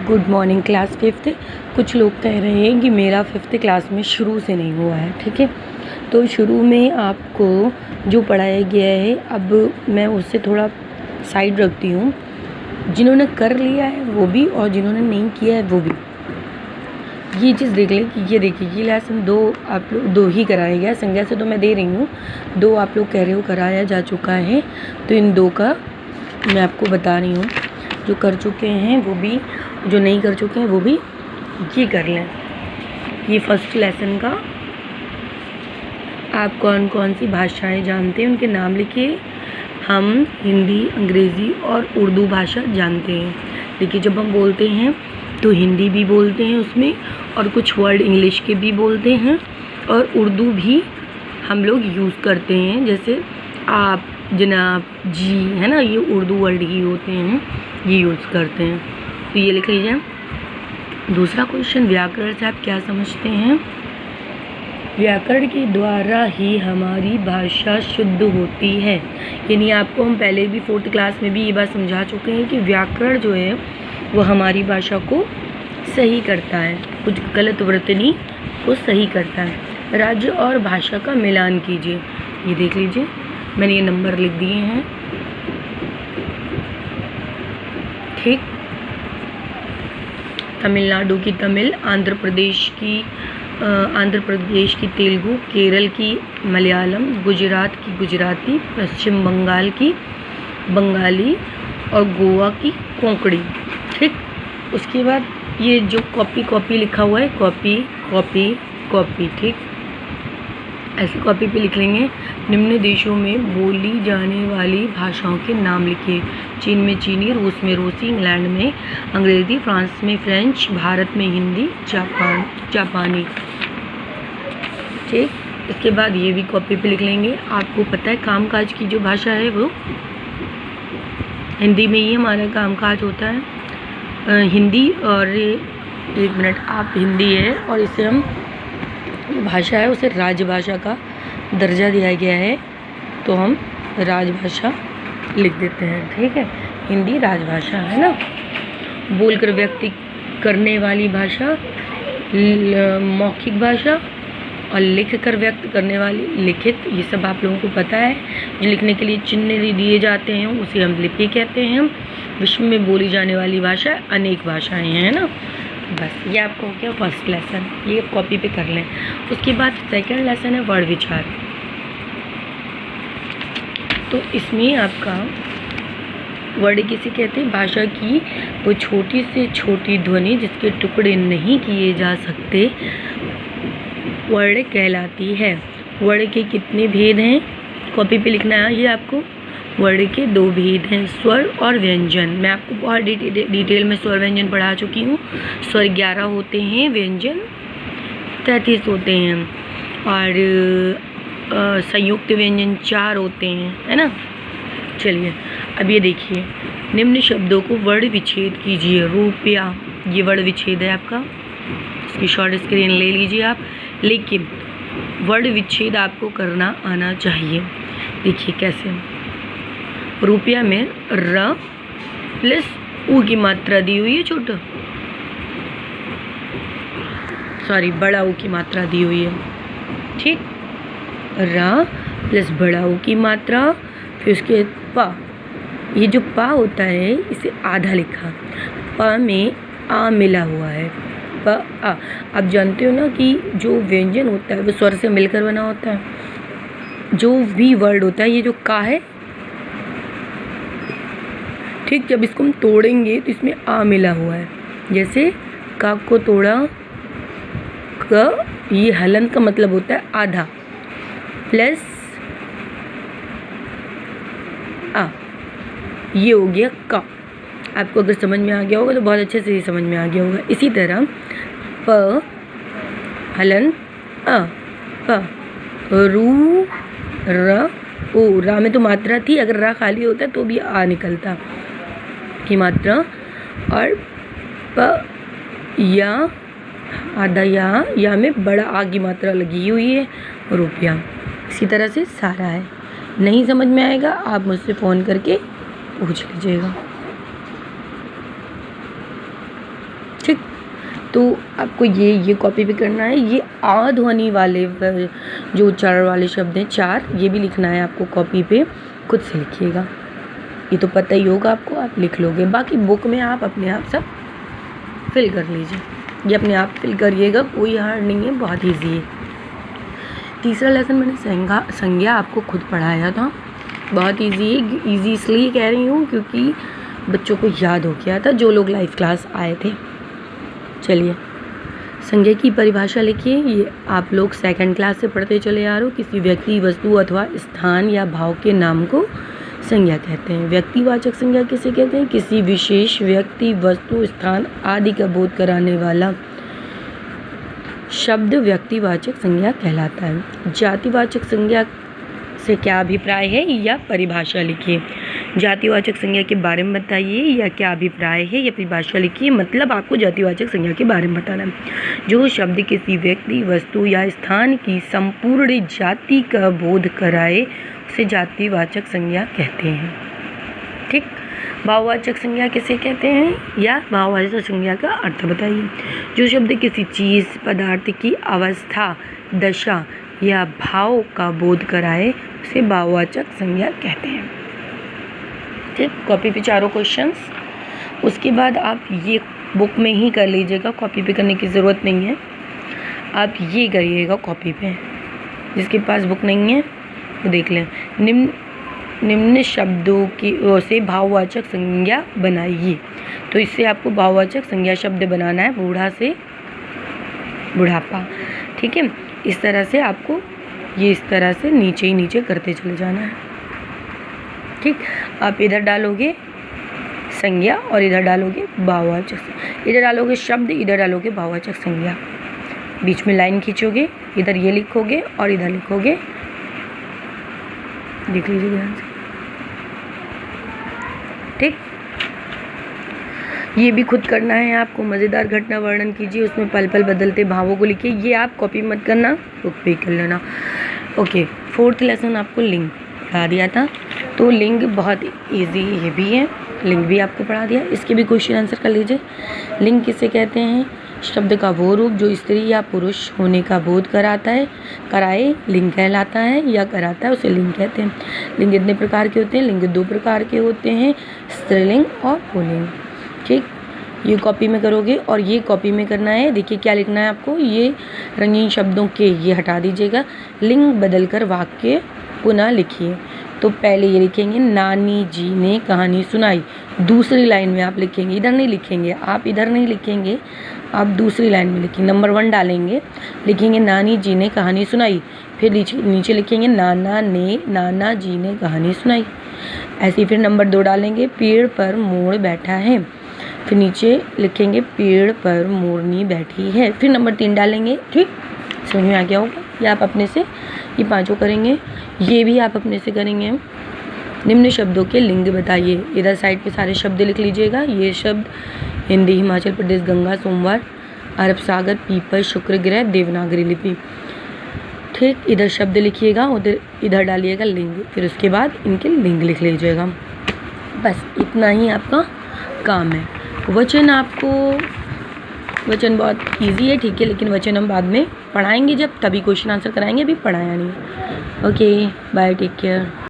Good morning class fifth. कुछ लोग कह रहे हैं कि मेरा फिफ्थ क्लास में शुरू से नहीं हुआ है, ठीक है। तो शुरू में आपको जो पढ़ाया गया है अब मैं उससे थोड़ा साइड रखती हूँ। जिन्होंने कर लिया है वो भी और जिन्होंने नहीं किया है वो भी। ये चीज़ देख लें कि ये देखिए ये लेसन आप लोग दो ही कराया गया। संज्ञा से तो मैं दे रही हूँ, दो आप लोग कह रहे हो कराया जा चुका है, तो इन दो का मैं आपको बता रही हूँ। जो कर चुके हैं वो भी, जो नहीं कर चुके हैं वो भी ये कर लें। ये फर्स्ट लेसन का आप कौन कौन सी भाषाएं जानते हैं उनके नाम लिखिए। हम हिंदी, अंग्रेज़ी और उर्दू भाषा जानते हैं। देखिए जब हम बोलते हैं तो हिंदी भी बोलते हैं उसमें, और कुछ वर्ड इंग्लिश के भी बोलते हैं, और उर्दू भी हम लोग यूज़ करते हैं, जैसे आप, जनाब, जी, है ना, ये उर्दू वर्ड ही होते हैं, ये यूज़ करते हैं। तो ये लिख लीजिए। दूसरा क्वेश्चन, व्याकरण से आप क्या समझते हैं? व्याकरण के द्वारा ही हमारी भाषा शुद्ध होती है। यानी आपको हम पहले भी फोर्थ क्लास में भी ये बात समझा चुके हैं कि व्याकरण जो है वो हमारी भाषा को सही करता है, कुछ गलत वर्तनी को सही करता है। राज्य और भाषा का मिलान कीजिए। ये देख लीजिए, मैंने ये नंबर लिख दिए हैं, ठीक। तमिलनाडु की तमिल, आंध्र प्रदेश की तेलुगु, केरल की मलयालम, गुजरात की गुजराती, पश्चिम बंगाल की बंगाली और गोवा की कोंकणी, ठीक। उसके बाद ये जो कॉपी लिखा हुआ है, कॉपी, ठीक, ऐसे कॉपी पे लिख लेंगे। निम्न देशों में बोली जाने वाली भाषाओं के नाम लिखिए। चीन में चीनी, रूस में रूसी, इंग्लैंड में अंग्रेज़ी, फ्रांस में फ्रेंच, भारत में हिंदी, जापानी, ठीक। इसके बाद ये भी कॉपी पे लिख लेंगे। आपको पता है कामकाज की जो भाषा है वो हिंदी में ही हमारा कामकाज होता है, हिंदी। और एक मिनट, आप हिंदी है और इसे हम भाषा है उसे राजभाषा का दर्जा दिया गया है, तो हम राजभाषा लिख देते हैं, ठीक है। हिंदी राजभाषा है ना। बोलकर व्यक्त करने वाली भाषा मौखिक भाषा, और लिख कर व्यक्त करने वाली लिखित। ये सब आप लोगों को पता है। जो लिखने के लिए चिन्ह दिए जाते हैं उसे हम लिपि कहते हैं। विश्व में बोली जाने वाली भाषा अनेक भाषाएं हैं ना। बस ये आपको हो गया फर्स्ट लेसन, ये कॉपी पे कर लें। उसके बाद सेकंड लेसन है वर्ड विचार। तो इसमें आपका वर्ड किसे कहते हैं? भाषा की वो छोटी से छोटी ध्वनि जिसके टुकड़े नहीं किए जा सकते वर्ड कहलाती है। वर्ड के कितने भेद हैं? कॉपी पे लिखना है ये आपको। वर्ड के दो भेद हैं, स्वर और व्यंजन। मैं आपको बहुत डिटेल में स्वर व्यंजन पढ़ा चुकी हूँ। स्वर 11 होते हैं, व्यंजन 33 होते हैं, और संयुक्त व्यंजन 4 होते हैं, है ना। चलिए अब ये देखिए, निम्न शब्दों को वर्ण विच्छेद कीजिए। रुपया, ये वर्ण विच्छेद है आपका, इसकी शॉर्ट स्क्रीन ले लीजिए आप। लेकिन वर्ण विच्छेद आपको करना आना चाहिए। देखिए कैसे। रुपया में र प्लस ऊ की मात्रा दी हुई है, छोटा बड़ा ऊ की मात्रा दी हुई है, ठीक। रा प्लस बड़ा ऊ की मात्रा, फिर उसके पा, ये जो पा होता है इसे आधा लिखा, पा में आ मिला हुआ है, पा आ। आप जानते हो ना कि जो व्यंजन होता है वो स्वर से मिलकर बना होता है। जो भी वर्ड होता है, ये जो का है, ठीक, जब इसको हम तोड़ेंगे तो इसमें आ मिला हुआ है। जैसे का को तोड़ा, क, ये हलन का मतलब होता है आधा, प्लस आ, ये हो गया का। आपको अगर समझ में आ गया होगा तो बहुत अच्छे से ही समझ में आ गया होगा। इसी तरह प हलन अ, प, रू, र, ओ। रा में तो मात्रा थी, अगर रा खाली होता तो भी आ निकलता की मात्रा, और प, या, आधा या में बड़ा आ की मात्रा लगी हुई है, रुपया। इसी तरह से सारा है। नहीं समझ में आएगा आप मुझसे फ़ोन करके पूछ लीजिएगा। तो आपको ये कॉपी भी करना है। ये आ ध्वनि वाले जो उच्चारण वाले शब्द हैं 4, ये भी लिखना है आपको कॉपी पे, खुद से लिखिएगा। ये तो पता ही होगा आपको, आप लिख लोगे। बाकी बुक में आप अपने आप सब फिल कर लीजिए, ये अपने आप फिल करिएगा, कोई हार्ड नहीं है, बहुत ईजी है। तीसरा लेसन मैंने संज्ञा आपको खुद पढ़ाया था, बहुत ईजी है। ईजी इसलिए कह रही हूँ क्योंकि बच्चों को याद हो गया था जो लोग लाइव क्लास आए थे। चलिए संज्ञा की परिभाषा लिखिए। ये आप लोग 2nd क्लास से पढ़ते चले आ रहे हो। किसी व्यक्ति, वस्तु अथवा स्थान या भाव के नाम को संज्ञा कहते हैं। व्यक्तिवाचक संज्ञा किसे कहते हैं? किसी विशेष व्यक्ति, वस्तु, स्थान आदि का बोध कराने वाला शब्द व्यक्तिवाचक संज्ञा कहलाता है। जातिवाचक संज्ञा से क्या अभिप्राय है या परिभाषा लिखिए। जातिवाचक संज्ञा के बारे में बताइए या क्या अभिप्राय है या परिभाषा लिखिए। मतलब आपको जातिवाचक संज्ञा के बारे में बताना है। जो शब्द किसी व्यक्ति, वस्तु या स्थान की संपूर्ण जाति का बोध कराए उसे जातिवाचक संज्ञा कहते हैं। ठीक। भाववाचक संज्ञा किसे कहते हैं या भाववाचक संज्ञा का अर्थ बताइए। जो शब्द किसी चीज़, पदार्थ की अवस्था, दशा या भाव का बोध कराए उसे भाववाचक संज्ञा कहते हैं। ठीक। कॉपी पे 4 क्वेश्चंस। उसके बाद आप ये बुक में ही कर लीजिएगा, कॉपी पे करने की ज़रूरत नहीं है। आप ये करिएगा कॉपी पे, जिसके पास बुक नहीं है वो देख लें। निम्न शब्दों की ओर से भाववाचक संज्ञा बनाइए। तो इससे आपको भाववाचक संज्ञा शब्द बनाना है, बूढ़ा से बुढ़ापा। ठीक है, इस तरह से आपको ये इस तरह से नीचे ही नीचे करते चले जाना है। ठीक। आप इधर डालोगे संज्ञा और इधर डालोगे भाववाचक, इधर डालोगे शब्द, इधर डालोगे भाववाचक संज्ञा। बीच में लाइन खींचोगे, इधर ये लिखोगे और इधर लिखोगे। देख लीजिए ध्यान से। ठीक। ये भी खुद करना है आपको। मज़ेदार घटना वर्णन कीजिए, उसमें पल पल बदलते भावों को लिखिए। ये आप कॉपी मत करना, बुक पे कर लेना। ओके। 4th लेसन आपको लिंग पढ़ा दिया था, तो लिंग बहुत इजी ये भी है, लिंग भी आपको पढ़ा दिया। इसके भी क्वेश्चन आंसर कर लीजिए। लिंग किसे कहते हैं? शब्द का वो रूप जो स्त्री या पुरुष होने का बोध कराए लिंग कहलाता है या कराता है, उसे लिंग कहते हैं। लिंग इतने प्रकार के होते हैं। लिंग 2 प्रकार के होते हैं, स्त्रीलिंग और पुल्लिंग। ठीक। ये कॉपी में करोगे और ये कॉपी में करना है। देखिए क्या लिखना है आपको, ये रंगीन शब्दों के ये हटा दीजिएगा। लिंग बदलकर वाक्य पुनः लिखिए। तो पहले ये लिखेंगे, नानी जी ने कहानी सुनाई। दूसरी लाइन में आप लिखेंगे, इधर नहीं लिखेंगे, आप इधर नहीं लिखेंगे, आप दूसरी लाइन में लिखेंगे। नंबर 1 डालेंगे, लिखेंगे नानी जी ने कहानी सुनाई। फिर नीचे लिखेंगे नाना जी ने कहानी सुनाई। ऐसे ही फिर नंबर 2 डालेंगे, पेड़ पर मोर बैठा है। फिर नीचे लिखेंगे, पेड़ पर मोरनी बैठी है। फिर नंबर 3 डालेंगे। ठीक। समझ में आ गया होगा। या आप अपने से ये 5 करेंगे, ये भी आप अपने से करेंगे। निम्न शब्दों के लिंग बताइए। इधर साइड पे सारे शब्द लिख लीजिएगा। ये शब्द हिंदी, हिमाचल प्रदेश, गंगा, सोमवार, अरब सागर, पीपल, शुक्र ग्रह, देवनागरी लिपि। ठीक। इधर शब्द लिखिएगा, उधर इधर डालिएगा लिंग, फिर उसके बाद इनके लिंग लिख लीजिएगा। बस इतना ही आपका काम है। वचन बहुत इजी है, ठीक है, लेकिन वचन हम बाद में पढ़ाएंगे, जब तभी क्वेश्चन आंसर कराएंगे, अभी पढ़ाया नहीं। Okay bye, take care.